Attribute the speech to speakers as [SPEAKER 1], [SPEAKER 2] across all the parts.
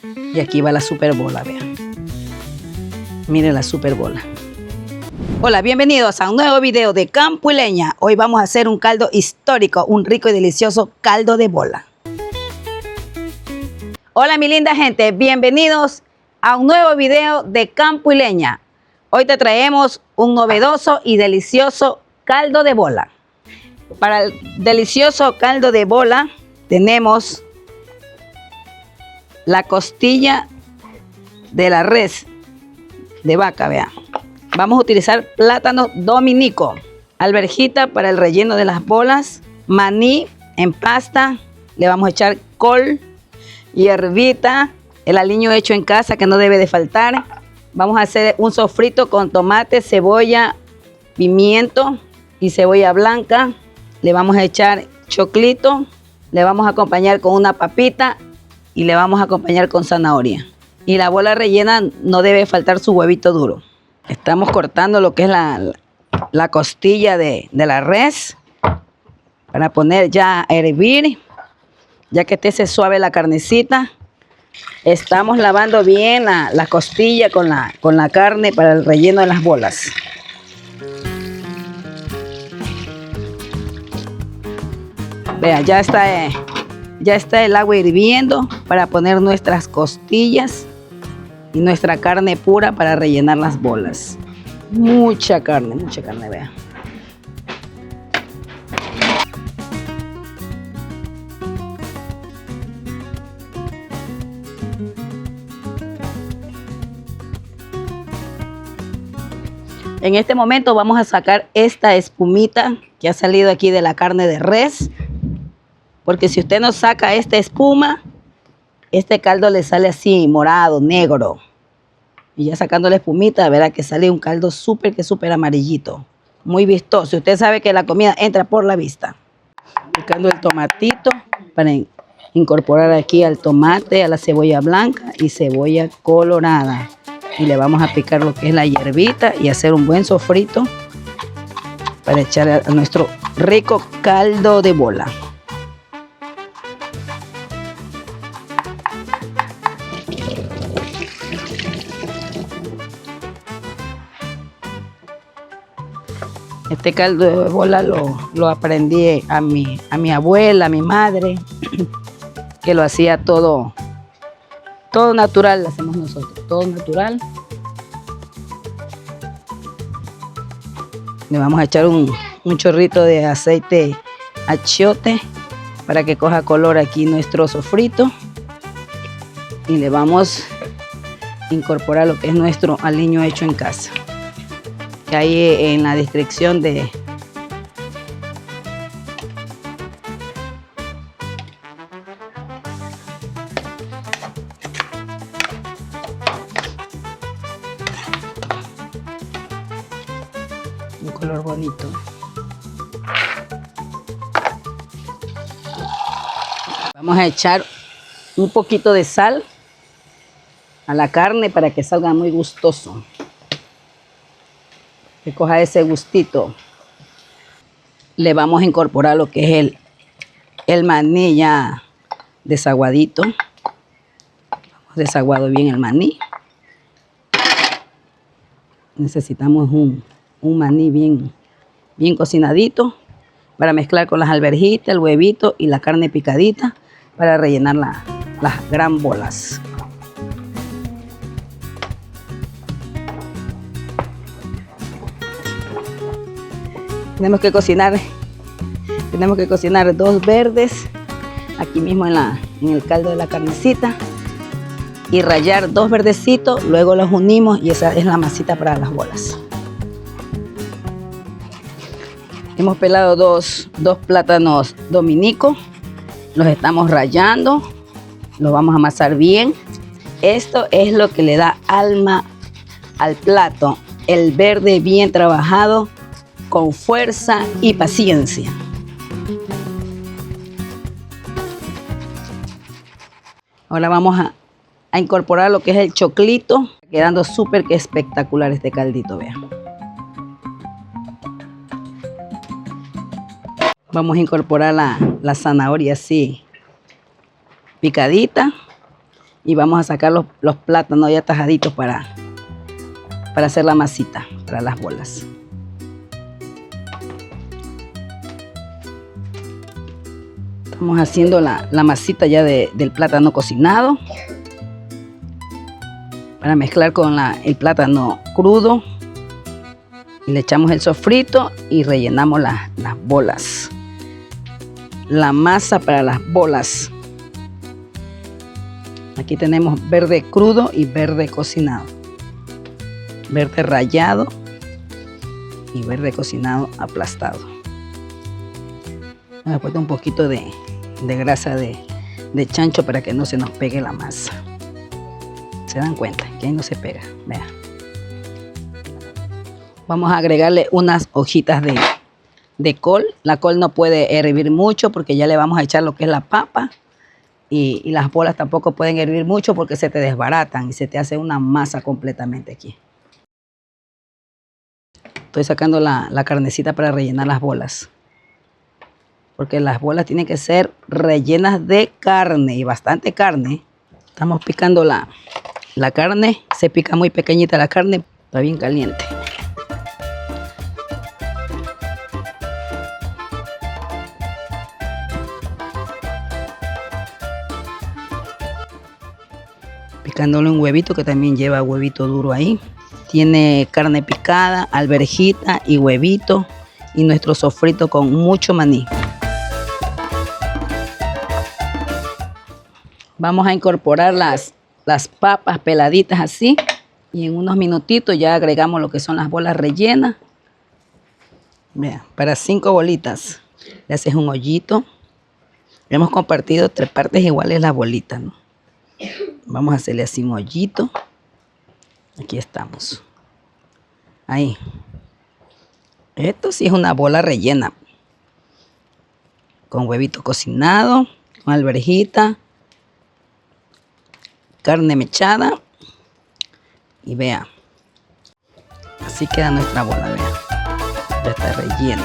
[SPEAKER 1] Y aquí va la super bola, vean. Miren la super bola. Hola, bienvenidos a un nuevo video de Campo y Leña. Hoy vamos a hacer un caldo histórico, un rico y delicioso caldo de bola. Hola mi linda gente, bienvenidos a un nuevo video de Campo y Leña. Hoy te traemos un novedoso y delicioso caldo de bola. Para el delicioso caldo de bola tenemos la costilla de la res de vaca, vean. Vamos a utilizar plátano dominico, alverjita para el relleno de las bolas, maní en pasta, le vamos a echar col, hierbita, el aliño hecho en casa que no debe de faltar. Vamos a hacer un sofrito con tomate, cebolla, pimiento y cebolla blanca. Le vamos a echar choclito, le vamos a acompañar con una papita y le vamos a acompañar con zanahoria. Y la bola rellena no debe faltar su huevito duro. Estamos cortando lo que es la costilla de la res para poner ya a hervir, ya que esté suave la carnecita. Estamos lavando bien la costilla con la carne para el relleno de las bolas. Vean, ya está el agua hirviendo para poner nuestras costillas y nuestra carne pura para rellenar las bolas. Mucha carne, vean. En este momento vamos a sacar esta espumita que ha salido aquí de la carne de res, porque si usted no saca esta espuma, este caldo le sale así morado, negro. Y ya sacando la espumita, verá que sale un caldo súper amarillito, muy vistoso. Usted sabe que la comida entra por la vista. Picando el tomatito para incorporar aquí al tomate, a la cebolla blanca y cebolla colorada. Y le vamos a picar lo que es la hierbita y hacer un buen sofrito para echar a nuestro rico caldo de bola. Este caldo de bola lo aprendí a mi abuela, a mi madre, que lo hacía todo natural, lo hacemos nosotros, todo natural. Le vamos a echar un chorrito de aceite achiote para que coja color aquí nuestro sofrito. Y le vamos a incorporar lo que es nuestro aliño hecho en casa. Que hay en la descripción de un color bonito. Vamos a echar un poquito de sal a la carne para que salga muy gustoso. Que coja ese gustito. Le vamos a incorporar lo que es el maní ya desaguadito. Hemos desaguado bien el maní. Necesitamos un maní bien cocinadito para mezclar con las alverjitas, el huevito y la carne picadita para rellenar las gran bolas. Tenemos que cocinar 2 verdes aquí mismo en el caldo de la carnecita y rallar 2 verdecitos, luego los unimos y esa es la masita para las bolas. Hemos pelado dos plátanos dominico, los estamos rallando, los vamos a amasar bien. Esto es lo que le da alma al plato, el verde bien trabajado, con fuerza y paciencia. Ahora vamos a incorporar lo que es el choclito, quedando súper espectacular este caldito, vean. Vamos a incorporar la zanahoria así picadita Y vamos a sacar los plátanos ya tajaditos para hacer la masita, para las bolas. Estamos haciendo la masita ya del plátano cocinado. Para mezclar con el plátano crudo. Y le echamos el sofrito y rellenamos las bolas. La masa para las bolas. Aquí tenemos verde crudo y verde cocinado. Verde rallado y verde cocinado aplastado. Voy a poner un poquito de grasa de chancho para que no se nos pegue la masa. Se dan cuenta que ahí no se pega. Vean. Vamos a agregarle unas hojitas de col. La col no puede hervir mucho porque ya le vamos a echar lo que es la papa. Y las bolas tampoco pueden hervir mucho porque se te desbaratan y se te hace una masa completamente aquí. Estoy sacando la carnecita para rellenar las bolas. Porque las bolas tienen que ser rellenas de carne y bastante carne. Estamos picando la carne. Se pica muy pequeñita la carne. Está bien caliente. Picándole un huevito que también lleva huevito duro ahí. Tiene carne picada, alverjita y huevito. Y nuestro sofrito con mucho maní. Vamos a incorporar las papas peladitas así. Y en unos minutitos ya agregamos lo que son las bolas rellenas. Vean, para 5 bolitas. Le haces un hoyito. Hemos compartido 3 partes iguales las bolitas, ¿no? Vamos a hacerle así un hoyito. Aquí estamos. Ahí. Esto sí es una bola rellena. Con huevito cocinado, con alverjita, carne mechada. Y vea. Así queda nuestra bola, vea. Ya está rellena.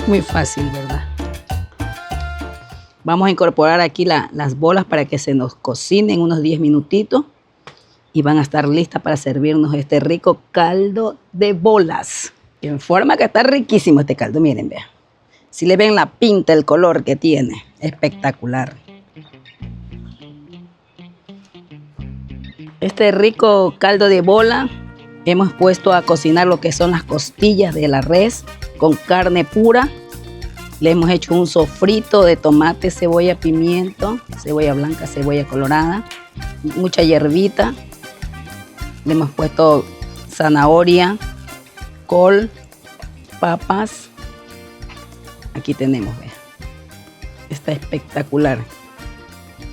[SPEAKER 1] Muy fácil, ¿verdad? Vamos a incorporar aquí las bolas para que se nos cocinen unos 10 minutitos y van a estar listas para servirnos este rico caldo de bolas. En forma que está riquísimo este caldo, miren, vean. Si le ven la pinta, el color que tiene, espectacular. Este rico caldo de bola hemos puesto a cocinar lo que son las costillas de la res con carne pura. Le hemos hecho un sofrito de tomate, cebolla, pimiento, cebolla blanca, cebolla colorada, mucha hierbita. Le hemos puesto zanahoria, col, papas. Aquí tenemos, vean. Está espectacular.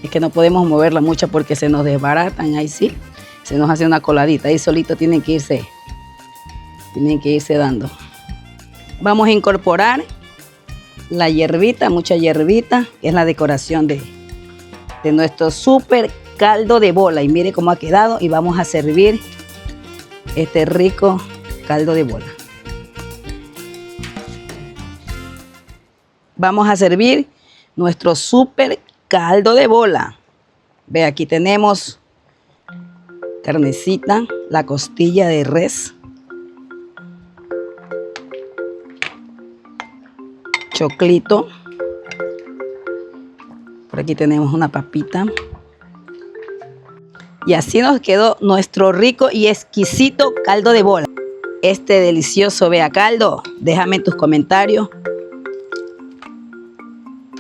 [SPEAKER 1] Es que no podemos moverla mucho porque se nos desbaratan, ahí sí. Se nos hace una coladita, ahí solito tienen que irse dando. Vamos a incorporar la hierbita, mucha hierbita, que es la decoración de nuestro súper caldo de bola. Y mire cómo ha quedado y vamos a servir este rico caldo de bola. Vamos a servir nuestro súper caldo de bola. Ve, aquí tenemos carnecita, la costilla de res, choclito. Por aquí tenemos una papita. Y así nos quedó nuestro rico y exquisito caldo de bola. Este delicioso, vea, caldo. Déjame en tus comentarios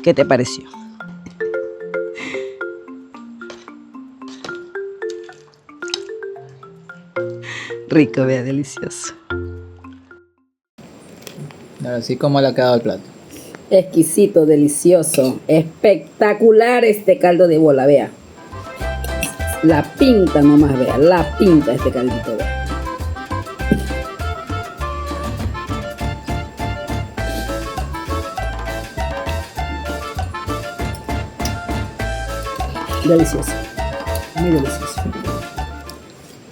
[SPEAKER 1] qué te pareció. Rico, vea, delicioso.
[SPEAKER 2] Así como le ha quedado el plato.
[SPEAKER 1] Exquisito, delicioso, espectacular este caldo de bola, vea. La pinta nomás, vea, la pinta este caldito, vea. Delicioso. Muy delicioso.